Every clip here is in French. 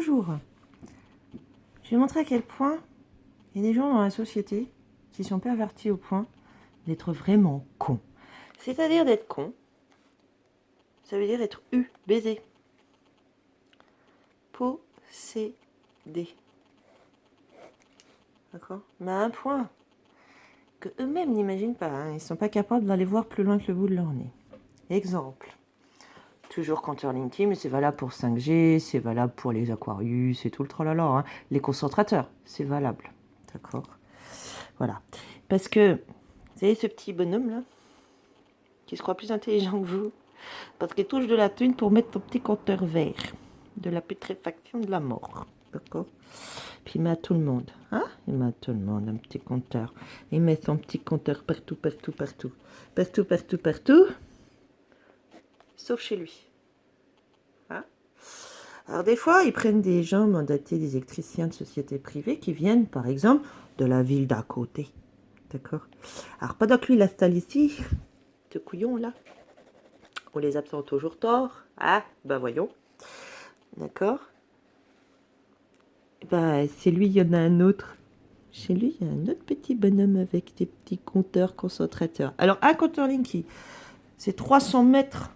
bonjour. Je vais montrer à quel point il y a des gens dans la société qui sont pervertis au point d'être vraiment cons. C'est-à-dire d'être con, ça veut dire être baisé. Possédé. D'accord? Mais à un point que eux-mêmes n'imaginent pas. Ils ne sont pas capables d'aller voir plus loin que le bout de leur nez. Exemple. Toujours compteur Linky, mais c'est valable pour 5G, c'est valable pour les Aquarius et tout le tralala. Hein. Les concentrateurs, c'est valable. D'accord? Voilà. Parce que, vous savez, ce petit bonhomme-là, qui se croit plus intelligent que vous, parce qu'il touche de la thune pour mettre ton petit compteur vert, de la putréfaction de la mort. D'accord? Puis il met à tout le monde. Hein? Il met à tout le monde un petit compteur. Il met son petit compteur partout, partout, partout. Partout, partout, partout. Sauf chez lui. Hein? Alors des fois, ils prennent des gens mandatés, des électriciens de sociétés privées qui viennent, par exemple, de la ville d'à côté. D'accord? Alors pendant que lui l'installe ici, ce couillon là, on les absent toujours tort. Ah, ben voyons. D'accord? Ben, c'est lui, il y en a un autre. Chez lui, il y a un autre petit bonhomme avec des petits compteurs concentrateurs. Alors, un compteur Linky, c'est 300 mètres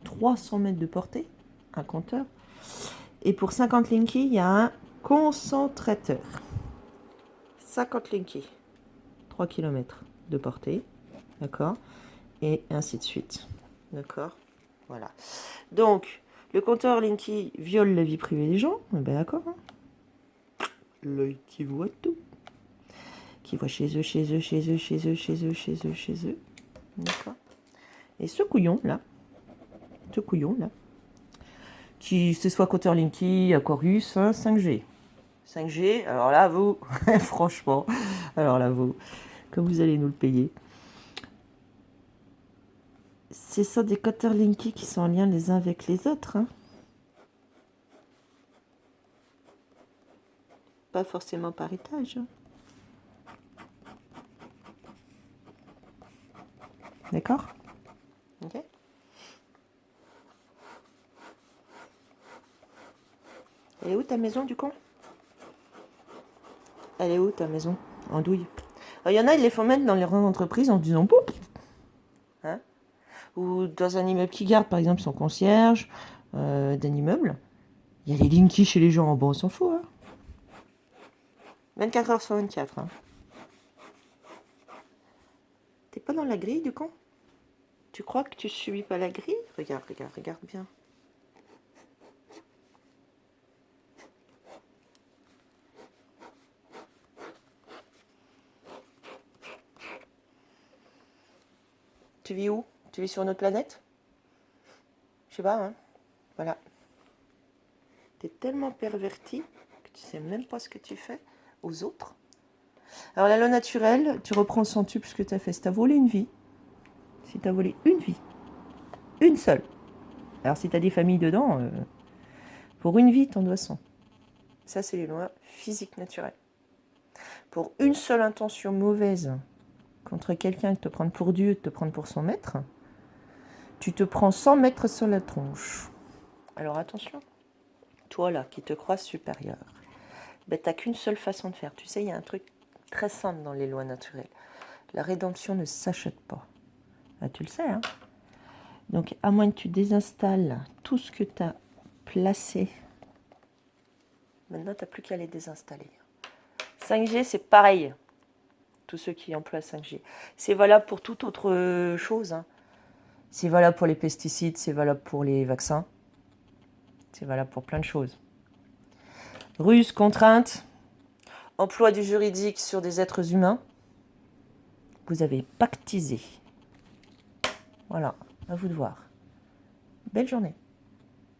de portée, un compteur. Et pour 50 Linky, il y a un concentrateur. 50 Linky, 3 km de portée, d'accord? Et ainsi de suite, d'accord? Voilà. Donc, le compteur Linky viole la vie privée des gens, ben d'accord, hein? L'œil qui voit tout. Qui voit chez eux, chez eux, chez eux, chez eux, chez eux, chez eux, chez eux. D'accord? Et ce couillon-là, qui c'est soit compteur Linky, Aquarius, hein, 5G. 5G, alors là, vous, franchement, alors là, vous, comme vous allez nous le payer. C'est ça des compteurs Linky qui sont en lien les uns avec les autres. Hein. Pas forcément par étage. Hein. D'accord? Ok. Elle est où ta maison du con? Elle est où ta maison? En douille. Il y en a, ils les font mettre dans les grandes entreprises en disant poup. Hein? Ou dans un immeuble qui garde, par exemple, son concierge d'un immeuble. Il y a les Linky chez les gens. Bon, on s'en fout. Hein. 24 heures sur 24. Hein. T'es pas dans la grille du con? Tu crois que tu subis pas la grille? Regarde, regarde, regarde bien. Tu vis où? Tu vis sur une autre planète? Je sais pas, hein. Voilà. T'es tellement perverti que tu sais même pas ce que tu fais aux autres. Alors la loi naturelle, tu reprends le centuple ce que tu as fait. Si tu as volé une vie, si tu as volé une vie, une seule. Alors si tu as des familles dedans, pour une vie, t'en dois 100. Ça, c'est les lois physiques naturelles. Pour une seule intention mauvaise contre quelqu'un, de te prendre pour Dieu, de te prendre pour son maître, tu te prends 100 mètres sur la tronche. Alors attention, toi là, qui te crois supérieur, ben, t'as qu'une seule façon de faire. Tu sais, il y a un truc très simple dans les lois naturelles. La rédemption ne s'achète pas. Ah, tu le sais, hein? Donc, à moins que tu désinstalles tout ce que tu as placé, maintenant, tu n'as plus qu'à les désinstaller. 5G, c'est pareil. Tous ceux qui emploient 5G. C'est valable pour toute autre chose. Hein. C'est valable pour les pesticides, c'est valable pour les vaccins. C'est valable pour plein de choses. Ruse, contrainte, emploi du juridique sur des êtres humains. Vous avez pactisé. Voilà, à vous de voir. Belle journée.